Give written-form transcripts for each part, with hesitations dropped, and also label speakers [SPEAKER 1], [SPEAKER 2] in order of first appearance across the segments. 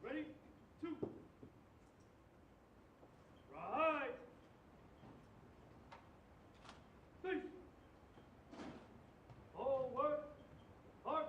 [SPEAKER 1] Ready? Two. Right. Face. Forward. March.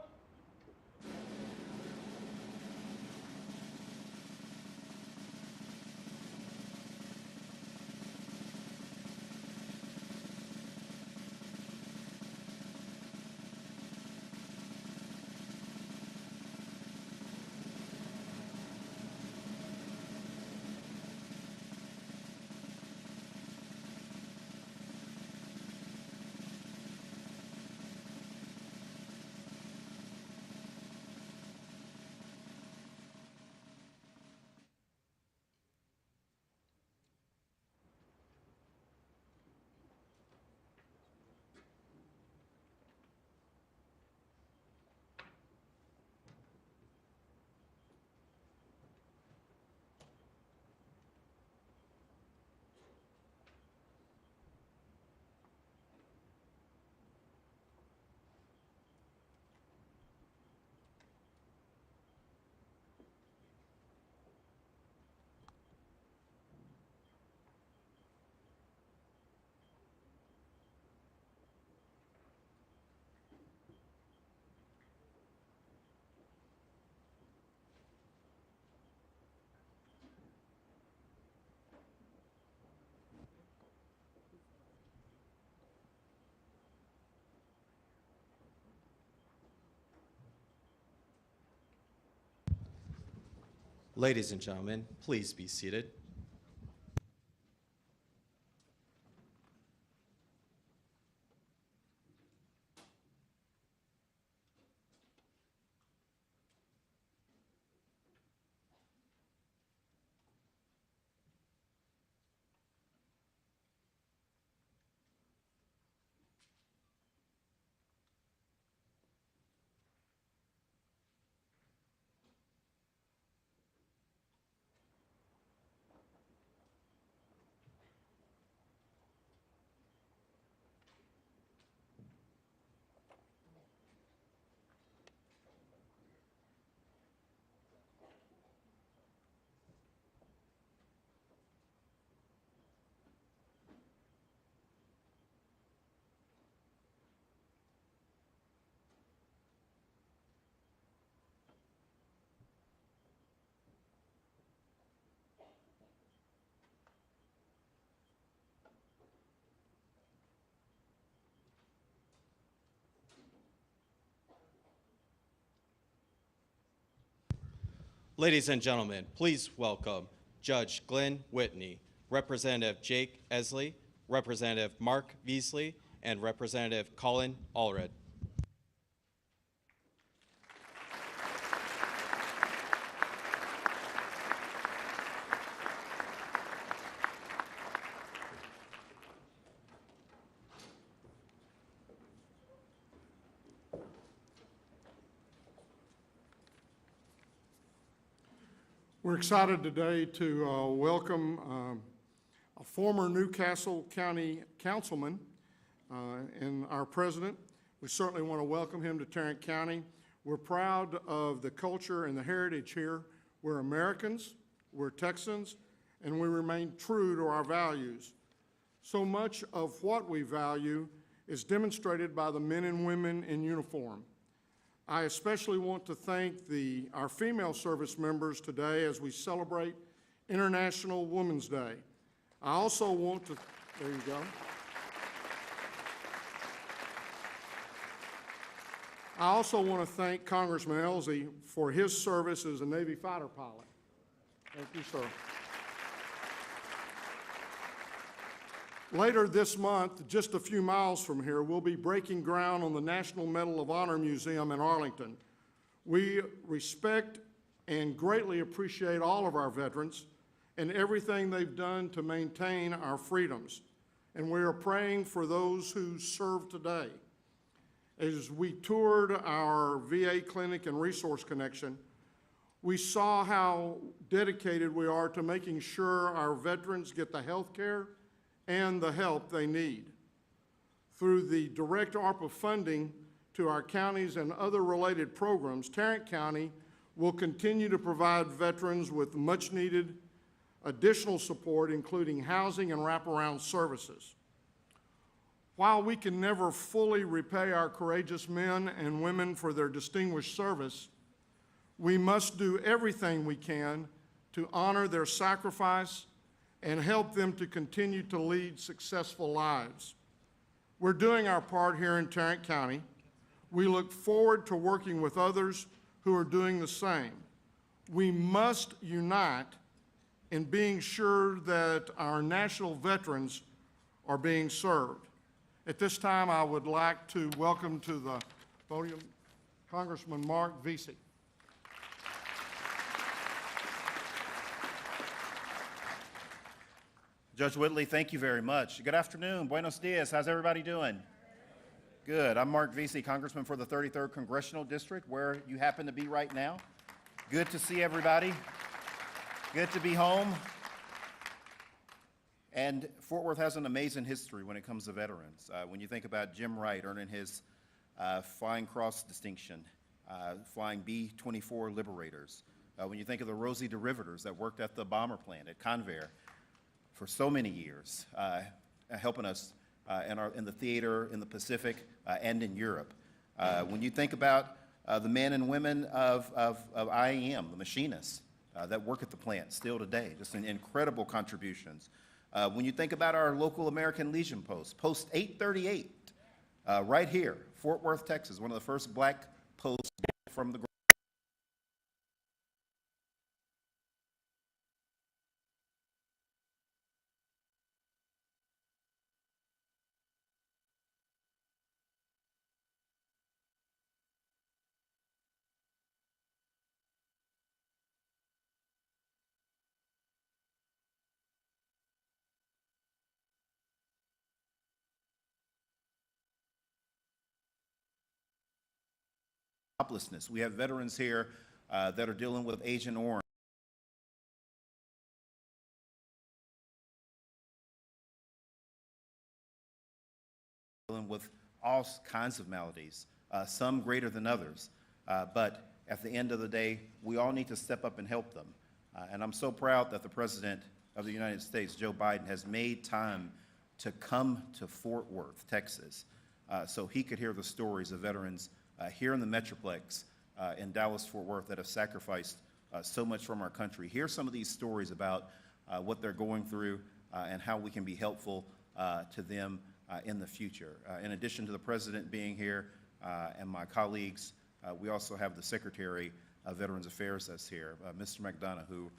[SPEAKER 2] Ladies and gentlemen, please be seated. Ladies and gentlemen, please welcome Judge Glenn Whitney, Representative Jake Esley, Representative Mark Beasley, and Representative Colin Allred.
[SPEAKER 3] We're excited today to welcome a former Newcastle County Councilman and our president. We certainly want to welcome him to Tarrant County. We're proud of the culture and the heritage here. We're Americans, we're Texans, and we remain true to our values. So much of what we value is demonstrated by the men and women in uniform. I especially want to thank our female service members today as we celebrate International Women's Day. I also want to, there you go. I also want to thank Congressman Ellzey for his service as a Navy fighter pilot. Thank you, sir. Later this month, just a few miles from here, we'll be breaking ground on the National Medal of Honor Museum in Arlington. We respect and greatly appreciate all of our veterans and everything they've done to maintain our freedoms. And we are praying for those who serve today. As we toured our VA clinic and resource connection, we saw how dedicated we are to making sure our veterans get the health care and the help they need. Through the direct ARPA funding to our counties and other related programs, Tarrant County will continue to provide veterans with much needed additional support, including housing and wraparound services. While we can never fully repay our courageous men and women for their distinguished service, we must do everything we can to honor their sacrifice and help them to continue to lead successful lives. We're doing our part here in Tarrant County. We look forward to working with others who are doing the same. We must unite in being sure that our national veterans are being served. At this time, I would like to welcome to the podium Congressman Mark Vesey.
[SPEAKER 4] Judge Whitley, thank you very much. Good afternoon. Buenos dias. How's everybody doing? Good. I'm Mark Vesey, Congressman for the 33rd Congressional District, where you happen to be right now. Good to see everybody. Good to be home. And Fort Worth has an amazing history when it comes to veterans. When you think about Jim Wright earning his Flying Cross distinction, flying B-24 Liberators. When you think of the Rosie Derivators that worked at the bomber plant at Convair for so many years, helping us in the theater, in the Pacific, and in Europe. When you think about the men and women of IEM, the machinists that work at the plant still today, just incredible contributions. When you think about our local American Legion post, Post 838, right here, Fort Worth, Texas, one of the first black posts from the hopelessness. We have veterans here that are dealing with Agent Orange. Dealing with all kinds of maladies, some greater than others. But at the end of the day, we all need to step up and help them. And I'm so proud that the President of the United States, Joe Biden, has made time to come to Fort Worth, Texas, so he could hear the stories of veterans here in the Metroplex in Dallas-Fort Worth that have sacrificed so much from our country. Hear some of these stories about what they're going through and how we can be helpful to them in the future. In addition to the President being here and my colleagues, we also have the Secretary of Veterans Affairs that's here, Mr. Mcnaughton, who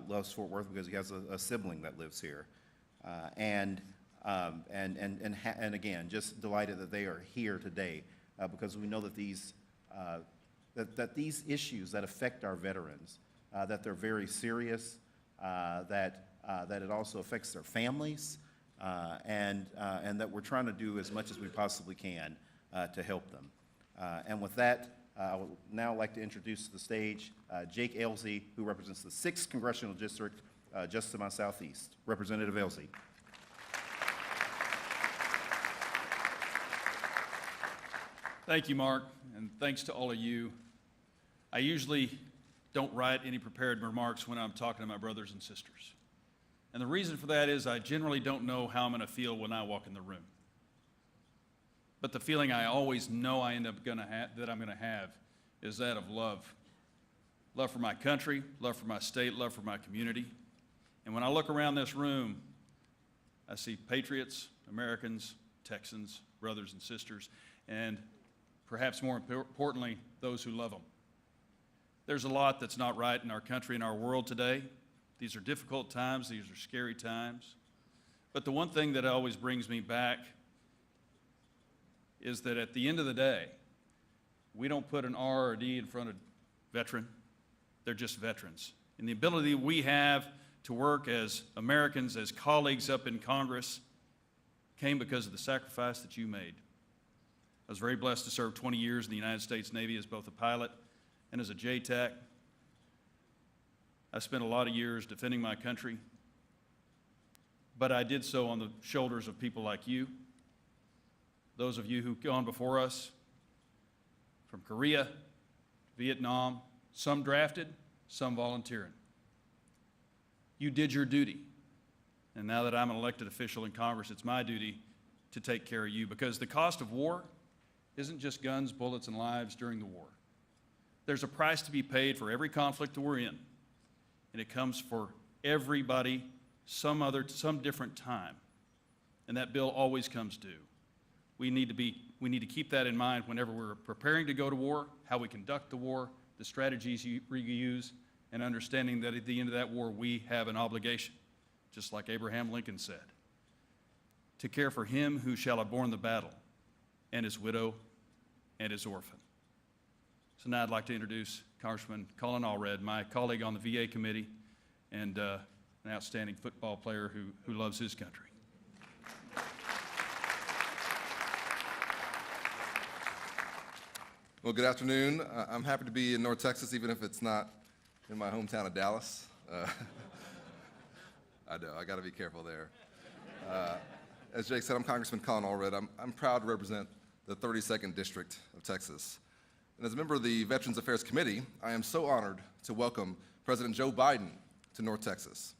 [SPEAKER 4] loves Fort Worth because he has a sibling that lives here. And again, just delighted that they are here today because we know that these issues that affect our veterans, that they're very serious, that it also affects their families, and that we're trying to do as much as we possibly can to help them. And with that, I would now like to introduce to the stage Jake Elsey, who represents the 6th Congressional District, just to my southeast. Representative Elsey.
[SPEAKER 5] Thank you, Mark, and thanks to all of you. I usually don't write any prepared remarks when I'm talking to my brothers and sisters. And the reason for that is I generally don't know how I'm going to feel when I walk in the room. But the feeling I always know I end up that I'm going to have is that of love. Love for my country, love for my state, love for my community. And when I look around this room, I see patriots, Americans, Texans, brothers and sisters, and perhaps more importantly, those who love them. There's a lot that's not right in our country and our world today. These are difficult times. These are scary times. But the one thing that always brings me back is that at the end of the day, we don't put an R or D in front of veteran. They're just veterans. And the ability we have to work as Americans, as colleagues up in Congress, came because of the sacrifice that you made. I was very blessed to serve 20 years in the United States Navy as both a pilot and as a JTAC. I spent a lot of years defending my country, but I did so on the shoulders of people like you, those of you who've gone before us, from Korea, Vietnam, some drafted, some volunteering. You did your duty. And now that I'm an elected official in Congress, it's my duty to take care of you, because the cost of war isn't just guns, bullets, and lives during the war. There's a price to be paid for every conflict that we're in, and it comes for everybody some different time, and that bill always comes due. We need to keep that in mind whenever we're preparing to go to war, how we conduct the war, the strategies we use, and understanding that at the end of that war we have an obligation, just like Abraham Lincoln said, to care for him who shall have borne the battle, and his widow, and his orphan. So now I'd like to introduce Congressman Colin Allred, my colleague on the VA committee, and an outstanding football player who loves his country.
[SPEAKER 6] Well, good afternoon. I'm happy to be in North Texas, even if it's not in my hometown of Dallas. I know, I got to be careful there. As Jake said, I'm Congressman Colin Allred. I'm proud to represent the 32nd District of Texas. And as a member of the Veterans Affairs Committee, I am so honored to welcome President Joe Biden to North Texas.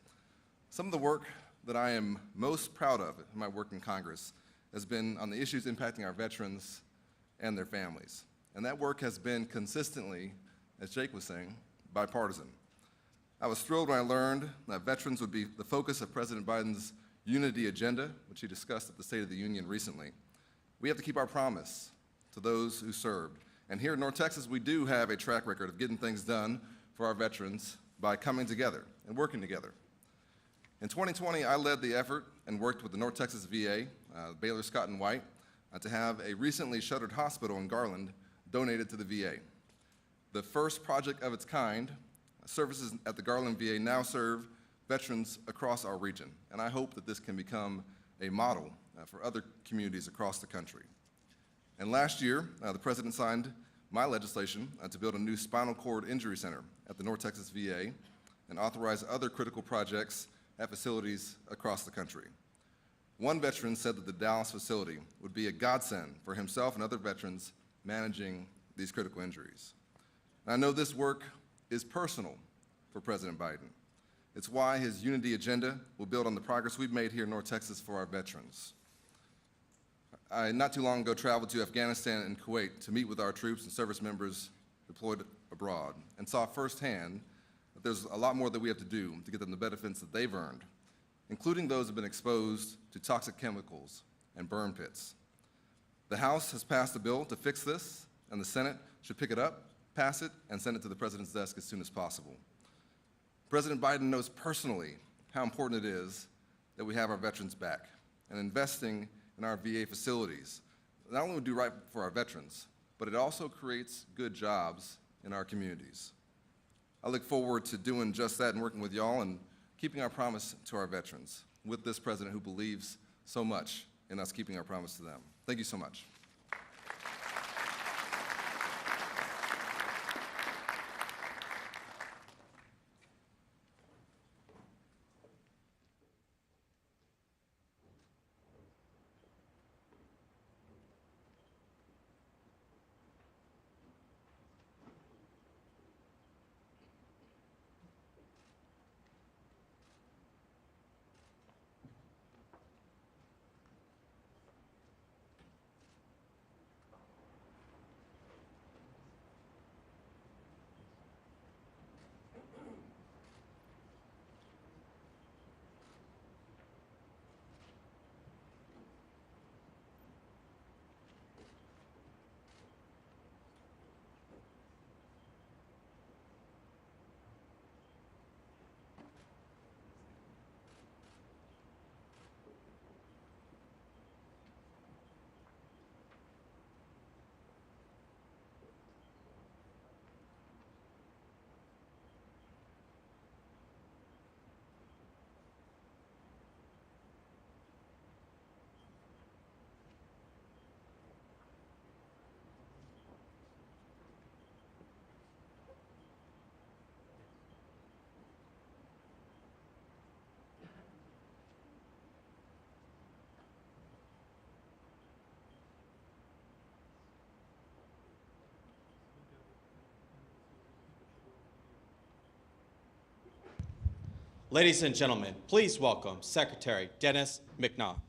[SPEAKER 6] Some of the work that I am most proud of in my work in Congress has been on the issues impacting our veterans and their families. And that work has been consistently, as Jake was saying, bipartisan. I was thrilled when I learned that veterans would be the focus of President Biden's unity agenda, which he discussed at the State of the Union recently. We have to keep our promise to those who served. And here in North Texas, we do have a track record of getting things done for our veterans by coming together and working together. In 2020, I led the effort and worked with the North Texas VA, Baylor Scott and White, to have a recently shuttered hospital in Garland donated to the VA. The first project of its kind, services at the Garland VA now serve veterans across our region, and I hope that this can become a model for other communities across the country. And last year, the President signed my legislation to build a new spinal cord injury center at the North Texas VA and authorize other critical projects at facilities across the country. One veteran said that the Dallas facility would be a godsend for himself and other veterans managing these critical injuries. And I know this work is personal for President Biden. It's why his unity agenda will build on the progress we've made here in North Texas for our veterans. I, not too long ago, traveled to Afghanistan and Kuwait to meet with our troops and service members deployed abroad and saw firsthand that there's a lot more that we have to do to get them the benefits that they've earned, including those who have been exposed to toxic chemicals and burn pits. The House has passed a bill to fix this, and the Senate should pick it up, pass it, and send it to the President's desk as soon as possible. President Biden knows personally how important it is that we have our veterans back, and investing in our VA facilities not only would do right for our veterans, but it also creates good jobs in our communities. I look forward to doing just that and working with y'all and keeping our promise to our veterans with this president who believes so much in us keeping our promise to them. Thank you so much.
[SPEAKER 2] Ladies and gentlemen, please welcome Secretary Dennis Mcnaughton.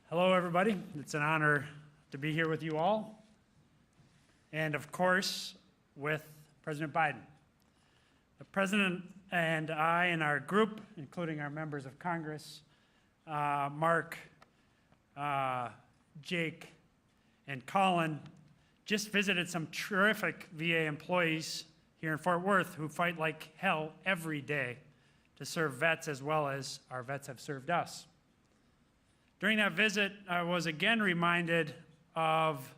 [SPEAKER 7] Hello, everybody. It's an honor to be here with you all, and of course, with President Biden. The President and I and our group, including our members of Congress, Mark, Jake, and Colin, just visited some terrific VA employees here in Fort Worth who fight like hell every day to serve vets as well as our vets have served us. During that visit, I was again reminded of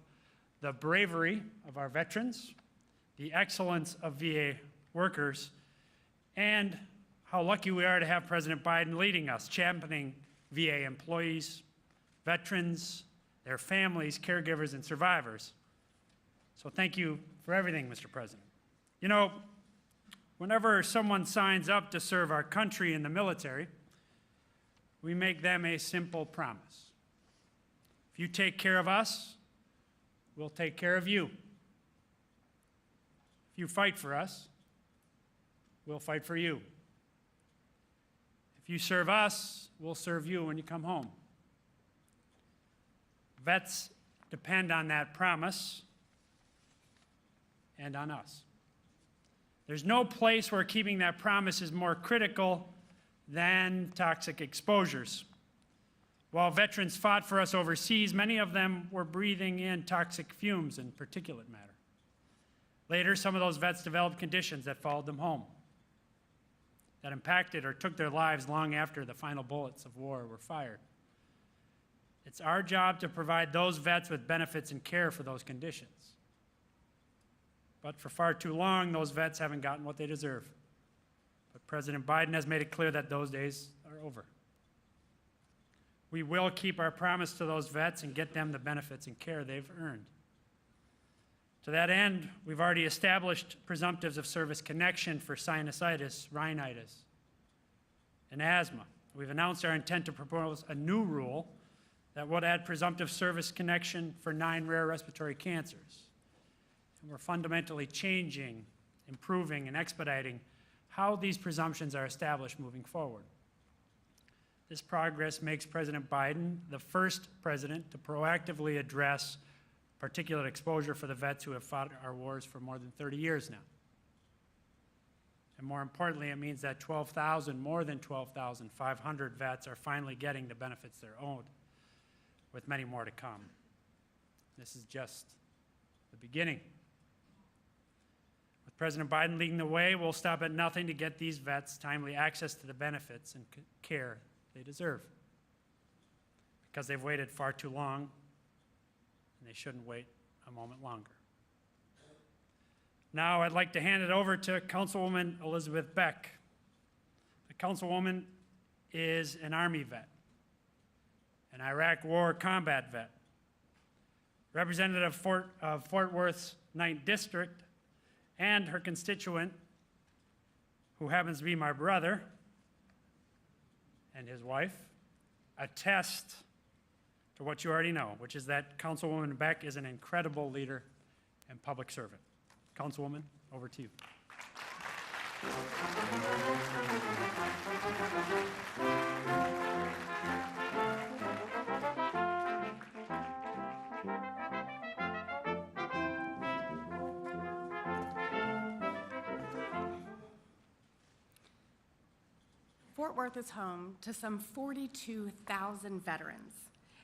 [SPEAKER 7] the bravery of our veterans, the excellence of VA workers, and how lucky we are to have President Biden leading us, championing VA employees, veterans, their families, caregivers, and survivors. So thank you for everything, Mr. President. You know, whenever someone signs up to serve our country in the military, we make them a simple promise. If you take care of us, we'll take care of you. If you fight for us, we'll fight for you. If you serve us, we'll serve you when you come home. Vets depend on that promise and on us. There's no place where keeping that promise is more critical than toxic exposures. While veterans fought for us overseas, many of them were breathing in toxic fumes and particulate matter. Later, some of those vets developed conditions that followed them home, that impacted or took their lives long after the final bullets of war were fired. It's our job to provide those vets with benefits and care for those conditions. But for far too long, those vets haven't gotten what they deserve. But President Biden has made it clear that those days are over. We will keep our promise to those vets and get them the benefits and care they've earned. To that end, we've already established presumptives of service connection for sinusitis, rhinitis, and asthma. We've announced our intent to propose a new rule that would add presumptive service connection for 9 rare respiratory cancers. And we're fundamentally changing, improving, and expediting how these presumptions are established moving forward. This progress makes President Biden the first president to proactively address particulate exposure for the vets who have fought our wars for more than 30 years now. And more importantly, it means that more than 12,500 vets are finally getting the benefits they're owed, with many more to come. This is just the beginning. With President Biden leading the way, we'll stop at nothing to get these vets timely access to the benefits and care they deserve, because they've waited far too long, and they shouldn't wait a moment longer. Now I'd like to hand it over to Councilwoman Elizabeth Beck. The Councilwoman is an Army vet, an Iraq War combat vet, representative of Fort Worth's 9th District, and her constituent, who happens to be my brother and his wife, attest to what you already know, which is that Councilwoman Beck is an incredible leader and public servant. Councilwoman, over to you.
[SPEAKER 8] Fort Worth is home to some 42,000 veterans.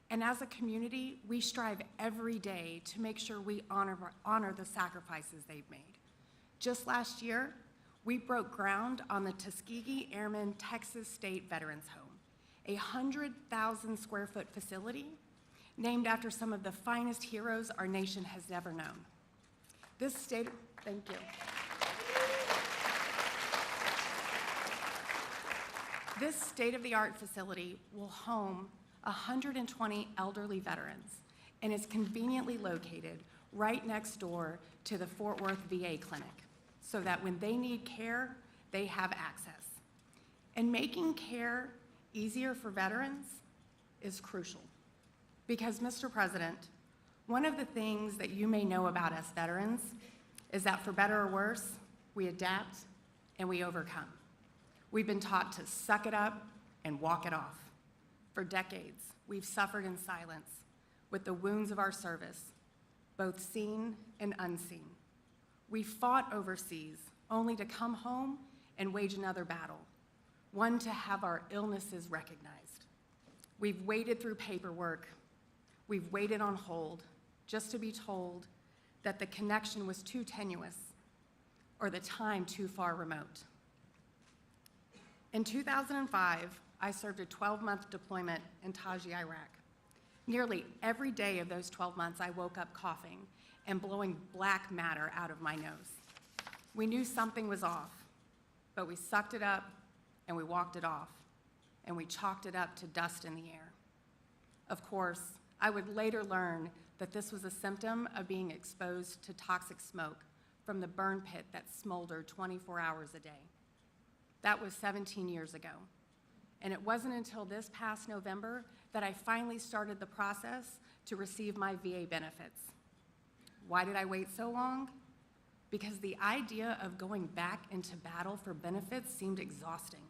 [SPEAKER 8] And as a community, we strive every day to make sure we honor the sacrifices they've made. Just last year, we broke ground on the Tuskegee Airmen Texas State Veterans Home, a 100,000 square foot facility named after some of the finest heroes our nation has ever known. Thank you. This state-of-the-art facility will home 120 elderly veterans and is conveniently located right next door to the Fort Worth VA clinic, so that when they need care, they have access. And making care easier for veterans is crucial because, Mr. President, One of the things that you may know about us veterans is that for better or worse, we adapt and we overcome. We've been taught to suck it up and walk it off. For decades, we've suffered in silence with the wounds of our service, both seen and unseen. We fought overseas only to come home and wage another battle, one to have our illnesses recognized. We've waded through paperwork. We've waited on hold just to be told that the connection was too tenuous or the time too far remote. In 2005, I served a 12-month deployment in Taji, Iraq. Nearly every day of those 12 months, I woke up coughing and blowing black matter out of my nose. We knew something was off, but we sucked it up and we walked it off, and we chalked it up to dust in the air. Of course, I would later learn that this was a symptom of being exposed to toxic smoke from the burn pit that smoldered 24 hours a day. That was 17 years ago. And it wasn't until this past November that I finally started the process to receive my VA benefits. Why did I wait so long? Because the idea of going back into battle for benefits seemed exhausting.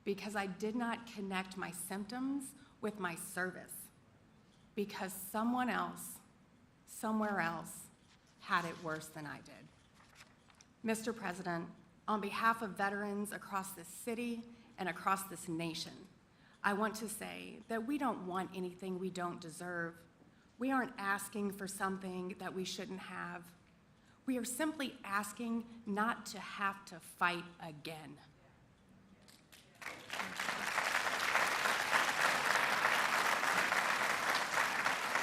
[SPEAKER 8] Because I did not connect my symptoms with my service. Because someone else, somewhere else, had it worse than I did. Mr. President, on behalf of veterans across this city and across this nation, I want to say that we don't want anything we don't deserve. We aren't asking for something that we shouldn't have. We are simply asking not to have to fight again.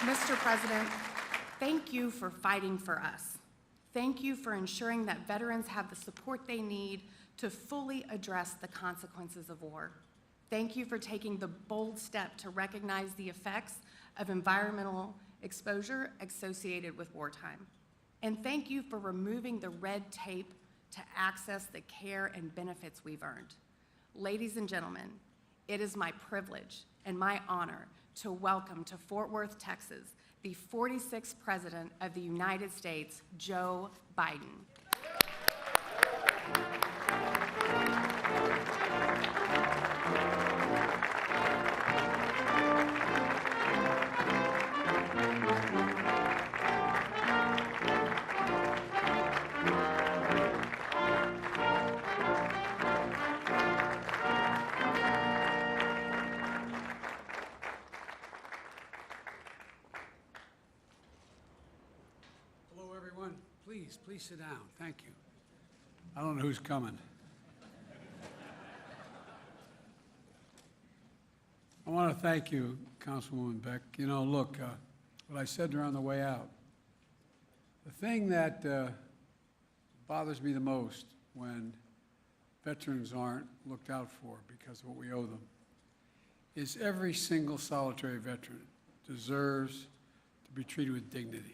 [SPEAKER 8] Mr. President, thank you for fighting for us. Thank you for ensuring that veterans have the support they need to fully address the consequences of war. Thank you for taking the bold step to recognize the effects of environmental exposure associated with wartime. And thank you for removing the red tape to access the care and benefits we've earned. Ladies and gentlemen, it is my privilege and my honor to welcome to Fort Worth, Texas, the 46th President of the United States, Joe Biden.
[SPEAKER 9] Hello, everyone. Please sit down. Thank you. I don't know who's coming. I want to thank you, Councilwoman Beck. You know, look, what I said to her on the way out, the thing that bothers me the most when veterans aren't looked out for because of what we owe them is every single solitary veteran deserves to be treated with dignity.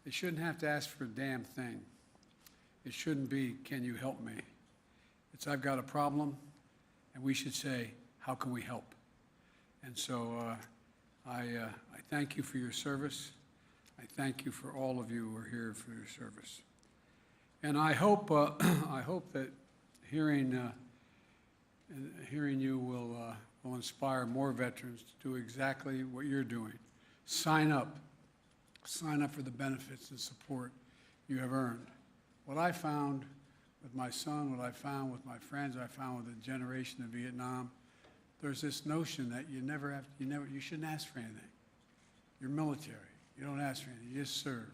[SPEAKER 9] They shouldn't have to ask for a damn thing. It shouldn't be, can you help me? It's, I've got a problem, and we should say, how can we help? And so I thank you for your service. I thank you for all of you who are here for your service. And I hope that hearing you will inspire more veterans to do exactly what you're doing. Sign up for the benefits and support you have earned. What I found with my son, what I found with my friends, I found with the generation in Vietnam, there's this notion that you shouldn't ask for anything. You're military. You don't ask for anything. You just serve.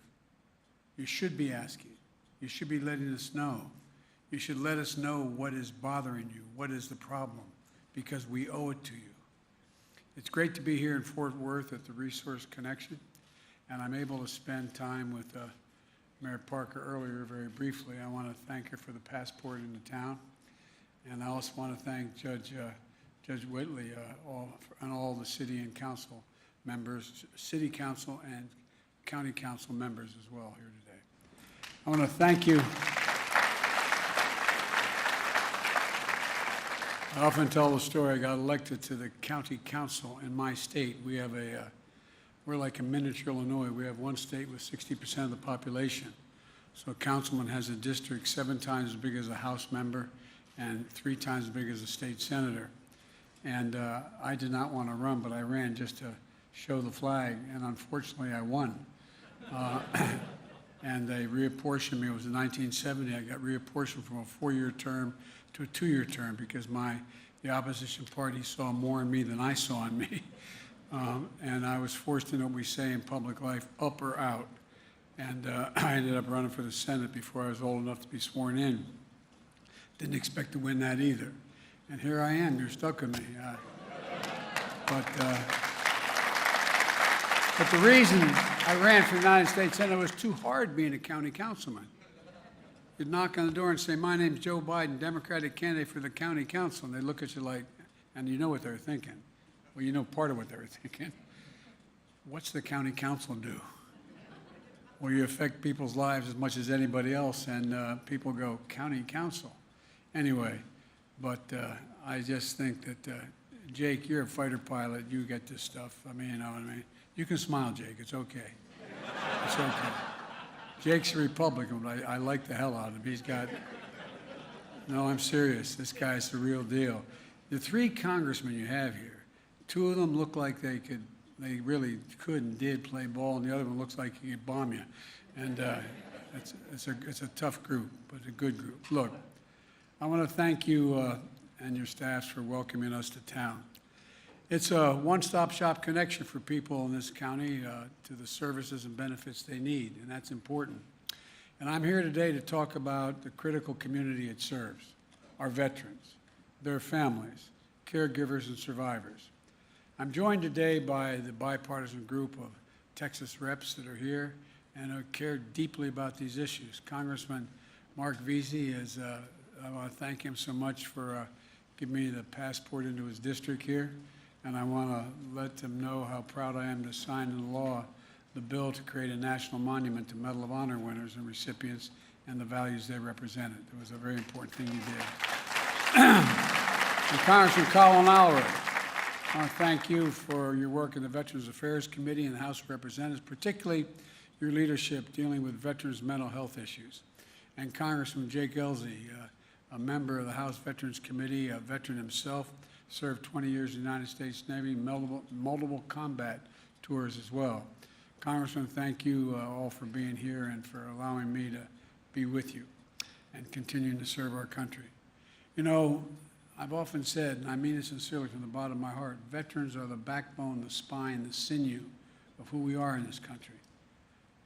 [SPEAKER 9] You should be asking. You should be letting us know. You should let us know what is bothering you, what is the problem, because we owe it to you. It's great to be here in Fort Worth at the Resource Connection, and I'm able to spend time with Mayor Parker earlier very briefly. I want to thank her for the passport into town, and I also want to thank Judge Whitley and all the city and council members, city council and county council members as well here today. I want to thank you. I often tell the story. I got elected to the county council in my state. We have a We're like a miniature Illinois. We have one state with 60% of the population. So a councilman has a district 7 times as big as a House member and 3 times as big as a state senator. And I did not want to run, but I ran just to show the flag, and unfortunately I won. And they reapportioned me. It was in 1970. I got reapportioned from a 4-year term to a 2-year term because the opposition party saw more in me than I saw in me. And I was forced to know what we say in public life, up or out. And I ended up running for the Senate before I was old enough to be sworn in. Didn't expect to win that either. And here I am, you're stuck with me. But the reason I ran for the United States Senate was too hard being a county councilman. You'd knock on the door and say, my name's Joe Biden, Democratic candidate for the county council. And they look at you like, and you know what they're thinking. Well, you know part of what they were thinking. What's the county council do? Well, you affect people's lives as much as anybody else, and people go, county council. Anyway, but I just think that, Jake, you're a fighter pilot, you get this stuff. I mean, you know what I mean? You can smile, Jake, it's okay. It's okay. Jake's a Republican, but I like the hell out of him. He's got, no, I'm serious, this guy's the real deal. The 3 congressmen you have here, 2 of them look like they really could and did play ball, and the other one looks like he could bomb you. And it's a tough group, but a good group. Look, I want to thank you and your staffs for welcoming us to town. It's a one-stop shop connection for people in this county to the services and benefits they need, and that's important. And I'm here today to talk about the critical community it serves, our veterans, their families, caregivers, and survivors. I'm joined today by the bipartisan group of Texas reps that are here and who care deeply about these issues. Congressman Mark Veazey is, I want to thank him so much for giving me the passport into his district here. And I want to let them know how proud I am to sign into law the bill to create a national monument to Medal of Honor winners and recipients and the values they represented. It was a very important thing you did. And Congressman Colin Allred, I want to thank you for your work in the Veterans Affairs Committee and the House of Representatives, particularly your leadership dealing with veterans' mental health issues. And Congressman Jake Ellzey, a member of the House Veterans Committee, a veteran himself, served 20 years in the United States Navy, multiple combat tours as well. Congressman, thank you all for being here and for allowing me to be with you and continuing to serve our country. You know, I've often said, and I mean it sincerely from the bottom of my heart, veterans are the backbone, the spine, the sinew of who we are in this country.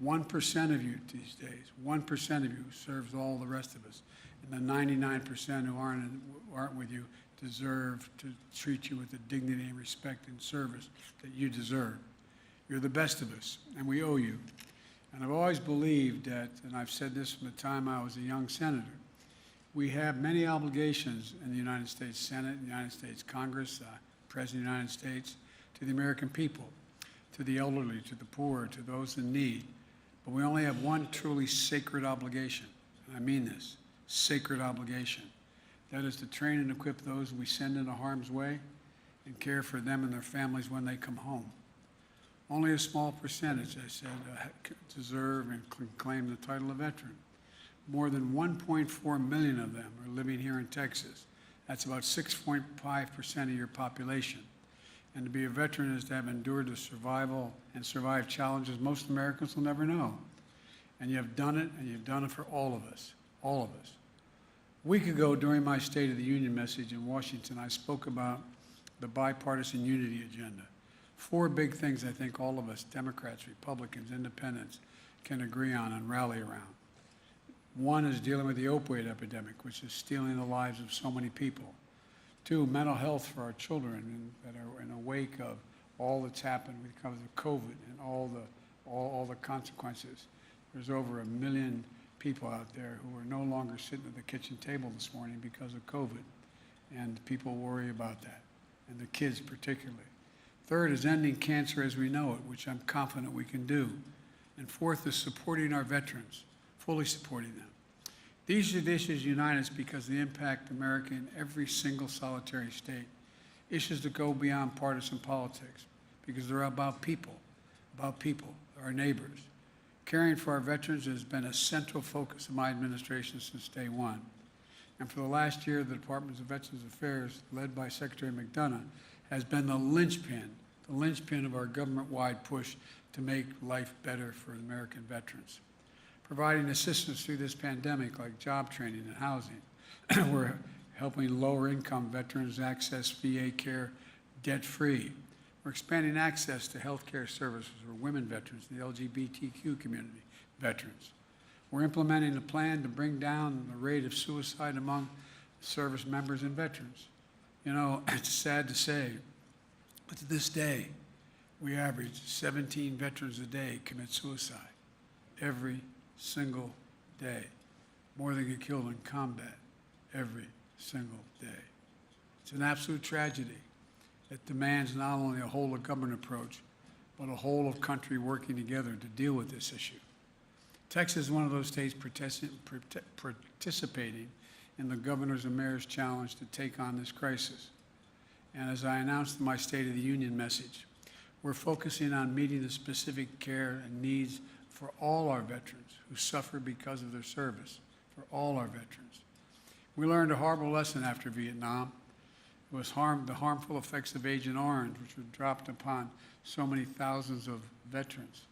[SPEAKER 9] 1% of you these days, 1% of you serves all the rest of us. And the 99% who aren't with you deserve to treat you with the dignity and respect and service that you deserve. You're the best of us, and we owe you. And I've always believed that, and I've said this from the time I was a young senator, we have many obligations in the United States Senate, the United States Congress, President of the United States, to the American people, to the elderly, to the poor, to those in need. But we only have one truly sacred obligation, and I mean this, sacred obligation. That is to train and equip those we send into harm's way and care for them and their families when they come home. Only a small percentage, I said, deserve and claim the title of veteran. More than 1.4 million of them are living here in Texas. That's about 6.5% of your population. And to be a veteran is to have endured the survival and survived challenges most Americans will never know. And you have done it, and you've done it for all of us, all of us. A week ago, during my State of the Union message in Washington, I spoke about the bipartisan unity agenda. 4 big things I think all of us, Democrats, Republicans, Independents, can agree on and rally around. One is dealing with the opioid epidemic, which is stealing the lives of so many people. 2, mental health for our children that are in the wake of all that's happened because of COVID and all the consequences. There's over 1 million people out there who are no longer sitting at the kitchen table this morning because of COVID, and people worry about that, and the kids particularly. 3rd is ending cancer as we know it, which I'm confident we can do. And 4th is supporting our veterans, fully supporting them. These are the issues unite us because they impact America in every single solitary state. Issues that go beyond partisan politics because they're about people, about people, our neighbors. Caring for our veterans has been a central focus of my administration since day one. And for the last year, the Department of Veterans Affairs, led by Secretary Mcnaughton, has been the linchpin of our government-wide push to make life better for American veterans. Providing assistance through this pandemic, like job training and housing. We're helping lower-income veterans access VA care debt-free. We're expanding access to health care services for women veterans and the LGBTQ community veterans. We're implementing a plan to bring down the rate of suicide among service members and veterans. You know, it's sad to say, but to this day, we average 17 veterans a day commit suicide. Every single day. More than get killed in combat. Every single day. It's an absolute tragedy that demands not only a whole of government approach, but a whole of country working together to deal with this issue. Texas is one of those states participating in the governor's and mayor's challenge to take on this crisis. And as I announced in my State of the Union message, we're focusing on meeting the specific care and needs for all our veterans who suffer because of their service, for all our veterans. We learned a horrible lesson after Vietnam. It was the harmful effects of Agent Orange, which were dropped upon so many thousands of veterans,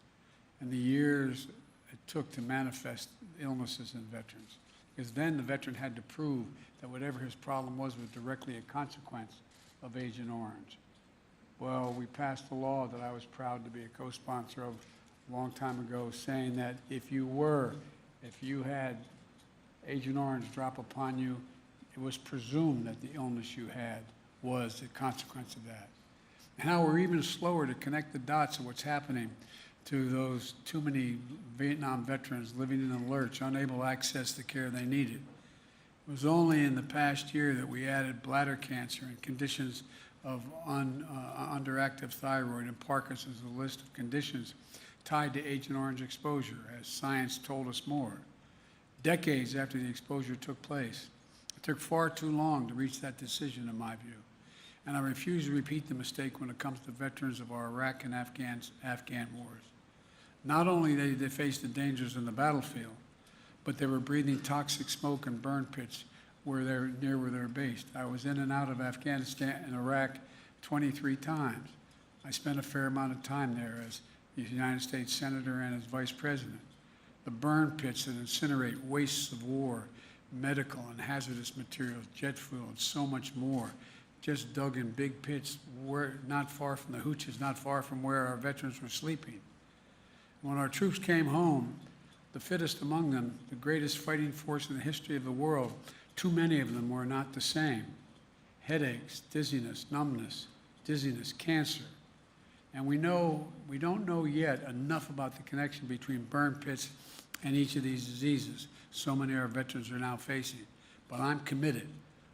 [SPEAKER 9] and the years it took to manifest illnesses in veterans. Because then the veteran had to prove that whatever his problem was directly a consequence of Agent Orange. Well, we passed a law that I was proud to be a co-sponsor of a long time ago, saying that if you had Agent Orange drop upon you, it was presumed that the illness you had was the consequence of that. And how we're even slower to connect the dots of what's happening to those too many Vietnam veterans living in a lurch, unable to access the care they needed. It was only in the past year that we added bladder cancer and conditions of underactive thyroid and Parkinson's, a list of conditions tied to Agent Orange exposure, as science told us more. Decades after the exposure took place, it took far too long to reach that decision, in my view. And I refuse to repeat the mistake when it comes to veterans of our Iraq and Afghan wars. Not only did they face the dangers in the battlefield, but they were breathing toxic smoke and burn pits where they were based. I was in and out of Afghanistan and Iraq 23 times. I spent a fair amount of time there as the United States Senator and as Vice President. The burn pits that incinerate wastes of war, medical and hazardous materials, jet fuel, and so much more, just dug in big pits not far from the hooches, not far from where our veterans were sleeping. When our troops came home, the fittest among them, the greatest fighting force in the history of the world, too many of them were not the same. Headaches, dizziness, numbness, cancer. And we don't know yet enough about the connection between burn pits and each of these diseases so many of our veterans are now facing. But I'm committed.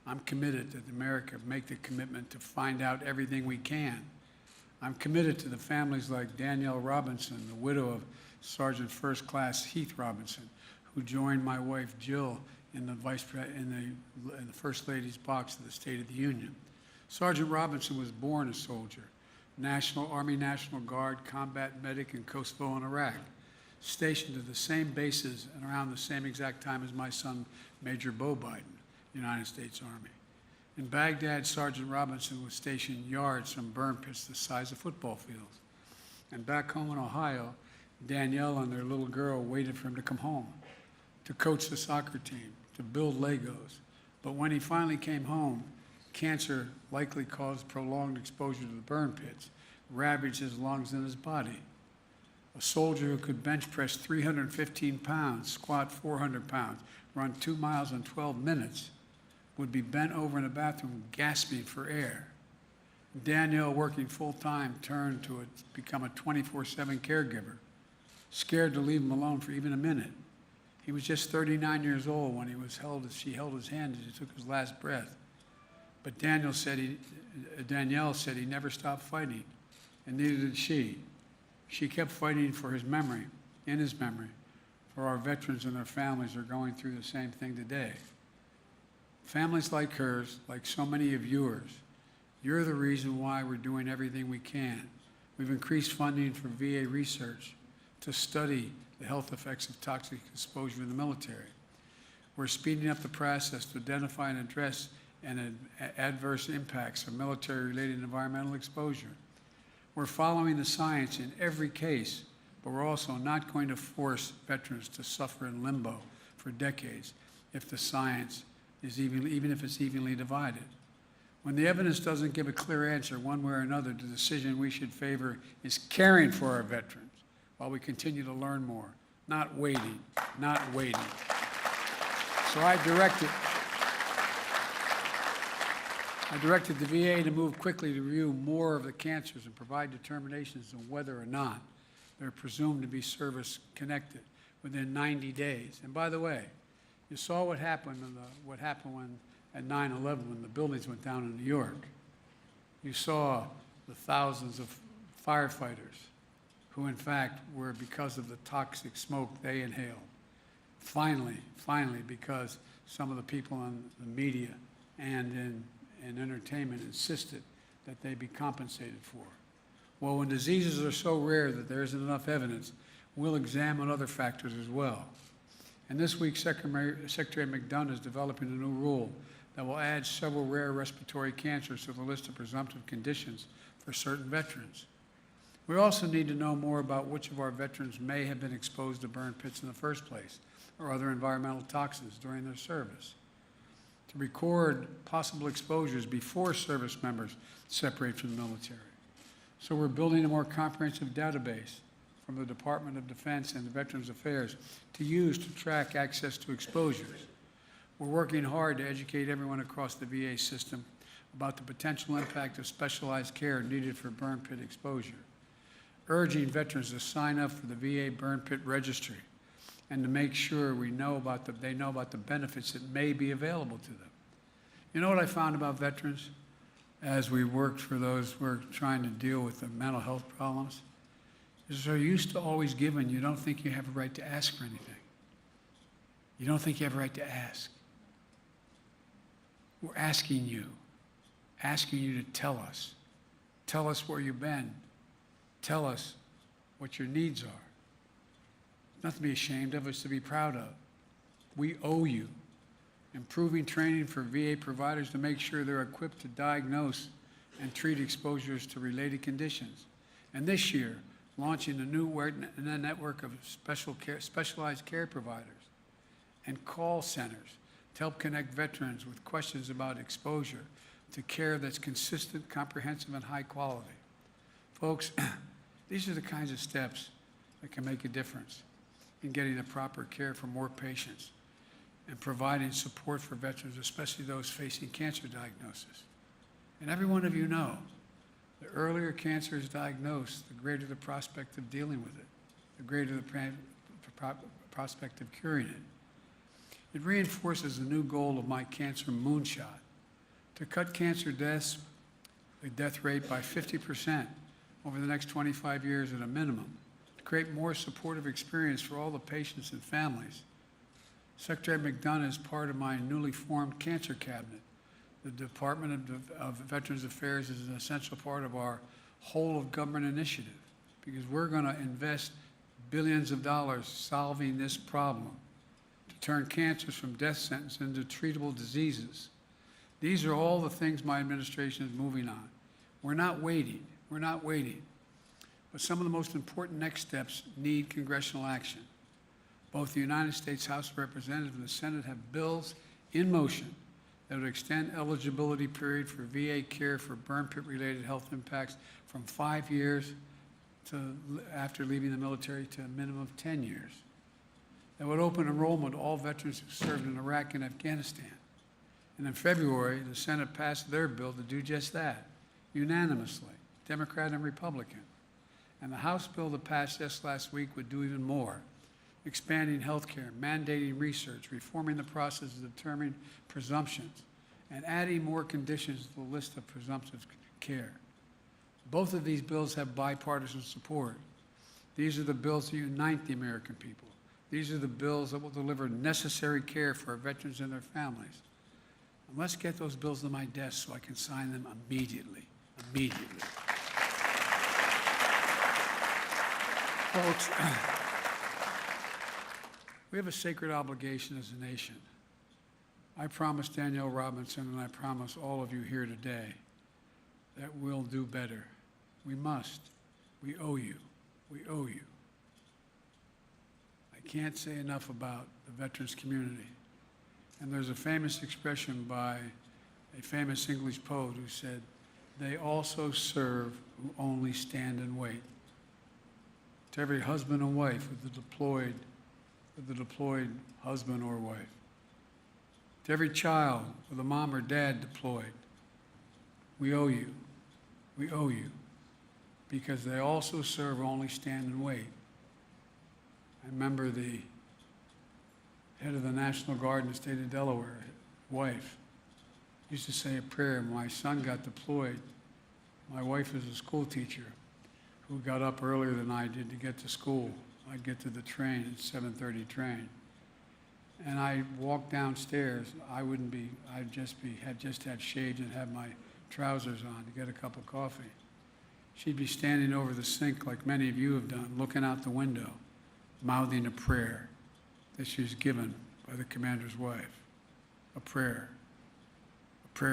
[SPEAKER 9] I'm committed that America make the commitment to find out everything we can. I'm committed to the families like Danielle Robinson, the widow of Sergeant First Class Heath Robinson, who joined my wife Jill in the First Lady's box of the State of the Union. Sergeant Robinson was born a soldier, Army National Guard, combat medic in Kosovo and Iraq, stationed at the same bases and around the same exact time as my son, Major Bo Biden, United States Army. In Baghdad, Sergeant Robinson was stationed yards from burn pits the size of football fields. And back home in Ohio, Danielle and their little girl waited for him to come home, to coach the soccer team, to build Legos. But when he finally came home, cancer likely caused prolonged exposure to the burn pits, ravaged his lungs and his body. A soldier who could bench press 315 pounds, squat 400 pounds, run 2 miles in 12 minutes, would be bent over in a bathroom gasping for air. Danielle, working full-time, turned to become a 24/7 caregiver, scared to leave him alone for even a minute. He was just 39 years old when she held his hand as he took his last breath. But Danielle said he never stopped fighting, and neither did she. She kept fighting for his memory, in his memory, for our veterans and their families are going through the same thing today. Families like hers, like so many of yours, you're the reason why we're doing everything we can We've increased funding for VA research to study the health effects of toxic exposure in the military. We're speeding up the process to identify and address adverse impacts of military-related environmental exposure. We're following the science in every case, but we're also not going to force veterans to suffer in limbo for decades if the science is even if it's evenly divided. When the evidence doesn't give a clear answer one way or another, the decision we should favor is caring for our veterans while we continue to learn more, not waiting, not waiting. So I directed the VA to move quickly to review more of the cancers and provide determinations on whether or not they're presumed to be service-connected within 90 days. And by the way, you saw what happened when at 9/11 when the buildings went down in New York. You saw the thousands of firefighters who, in fact, were because of the toxic smoke they inhaled. Finally, because some of the people in the media and in entertainment insisted that they be compensated for. Well, when diseases are so rare that there isn't enough evidence, we'll examine other factors as well. And this week, Secretary Mcnaughton is developing a new rule that will add several rare respiratory cancers to the list of presumptive conditions for certain veterans. We also need to know more about which of our veterans may have been exposed to burn pits in the first place or other environmental toxins during their service. To record possible exposures before service members separate from the military. So we're building a more comprehensive database from the Department of Defense and the Veterans Affairs to use to track access to exposures. We're working hard to educate everyone across the VA system about the potential impact of specialized care needed for burn pit exposure, urging veterans to sign up for the VA burn pit registry and to make sure they know about the benefits that may be available to them. You know what I found about veterans as we worked for those who are trying to deal with the mental health problems? Is they're used to always giving. You don't think you have a right to ask for anything. You don't think you have a right to ask. We're asking you to tell us where you've been, tell us what your needs are. Nothing to be ashamed of, it's to be proud of. We owe you. Improving training for VA providers to make sure they're equipped to diagnose and treat exposures to related conditions. And this year, launching a new network of specialized care providers and call centers to help connect veterans with questions about exposure to care that's consistent, comprehensive, and high quality. Folks, these are the kinds of steps that can make a difference in getting the proper care for more patients and providing support for veterans, especially those facing cancer diagnosis. And every one of you know, the earlier cancer is diagnosed, the greater the prospect of dealing with it, the greater the prospect of curing it. It reinforces the new goal of my cancer moonshot, to cut cancer deaths, the death rate by 50% over the next 25 years at a minimum, to create more supportive experience for all the patients and families. Secretary Mcnaughton is part of my newly formed cancer cabinet. The Department of Veterans Affairs is an essential part of our whole of government initiative because we're going to invest billions of dollars solving this problem to turn cancers from death sentence into treatable diseases. These are all the things my administration is moving on. We're not waiting. We're not waiting. But some of the most important next steps need congressional action. Both the United States House of Representatives and the Senate have bills in motion that would extend eligibility period for VA care for burn pit-related health impacts from 5 years after leaving the military to a minimum of 10 years. That would open enrollment to all veterans who served in Iraq and Afghanistan. And in February, the Senate passed their bill to do just that, unanimously, Democrat and Republican. And the House bill that passed just last week would do even more, expanding health care, mandating research, reforming the process of determining presumptions, and adding more conditions to the list of presumptive care. Both of these bills have bipartisan support. These are the bills that unite the American people. These are the bills that will deliver necessary care for our veterans and their families. And let's get those bills to my desk so I can sign them immediately. Immediately. Folks, we have a sacred obligation as a nation. I promise Danielle Robinson, and I promise all of you here today, that we'll do better. We must. We owe you. We owe you. I can't say enough about the veterans community. And there's a famous expression by a famous English poet who said, "They also serve who only stand and wait." To every husband and wife with the deployed husband or wife. To every child with a mom or dad deployed, we owe you. We owe you. Because they also serve only stand and wait. I remember the head of the National Guard in the state of Delaware, wife, used to say a prayer. When my son got deployed, my wife was a school teacher who got up earlier than I did to get to school. I'd get to the train at 7:30 train. And I walked downstairs. I'd just had shaved and had my trousers on to get a cup of coffee. She'd be standing over the sink like many of you have done, looking out the window, mouthing a prayer that she was given by the commander's wife. A prayer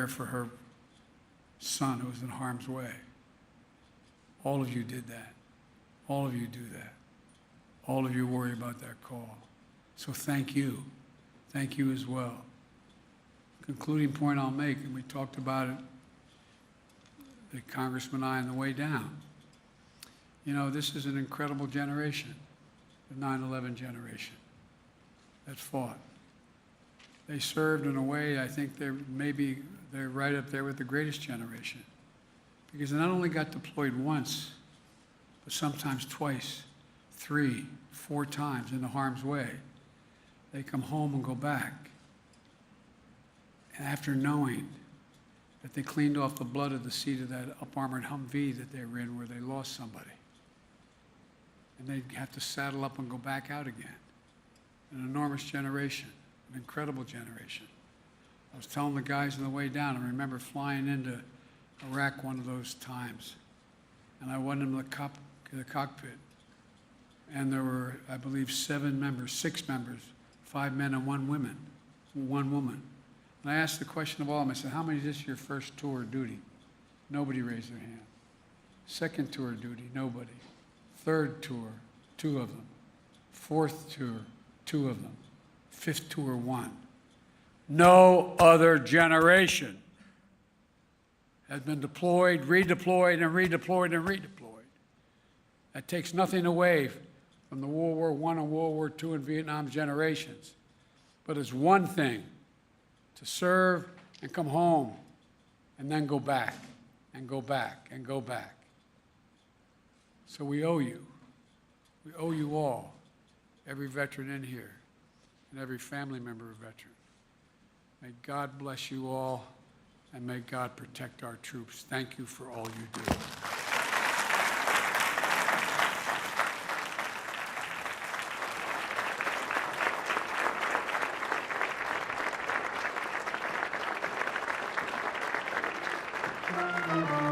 [SPEAKER 9] for her son who was in harm's way. All of you did that. All of you do that. All of you worry about that call. So thank you. Thank you as well. Concluding point I'll make, and we talked about it, the Congressman and I on the way down. You know, this is an incredible generation, the 9/11 generation that fought. They served in a way I think they're right up there with the greatest generation. Because they not only got deployed once, but sometimes twice, 3, 4 times into harm's way. They come home and go back. And after knowing that they cleaned off the blood of the seat of that up-armored Humvee that they were in where they lost somebody. And they'd have to saddle up and go back out again. An enormous generation, an incredible generation. I was telling the guys on the way down, I remember flying into Iraq one of those times, and I went into the cockpit, and there were, I believe, 6 members, 5 men and 1 woman. And I asked the question of all of them, I said, how many is this your first tour of duty? Nobody raised their hand. Second tour of duty, nobody. Third tour, 2 of them. Fourth tour, 2 of them. Fifth tour, 1. No other generation has been deployed, redeployed, and redeployed, and redeployed. That takes nothing away from the World War I and World War II and Vietnam generations. But it's one thing to serve and come home and then go back and go back and go back. So we owe you. We owe you all, every veteran in here and every family member of veteran. May God bless you all, and may God protect our troops. Thank you for all you do.
[SPEAKER 10] Thank you.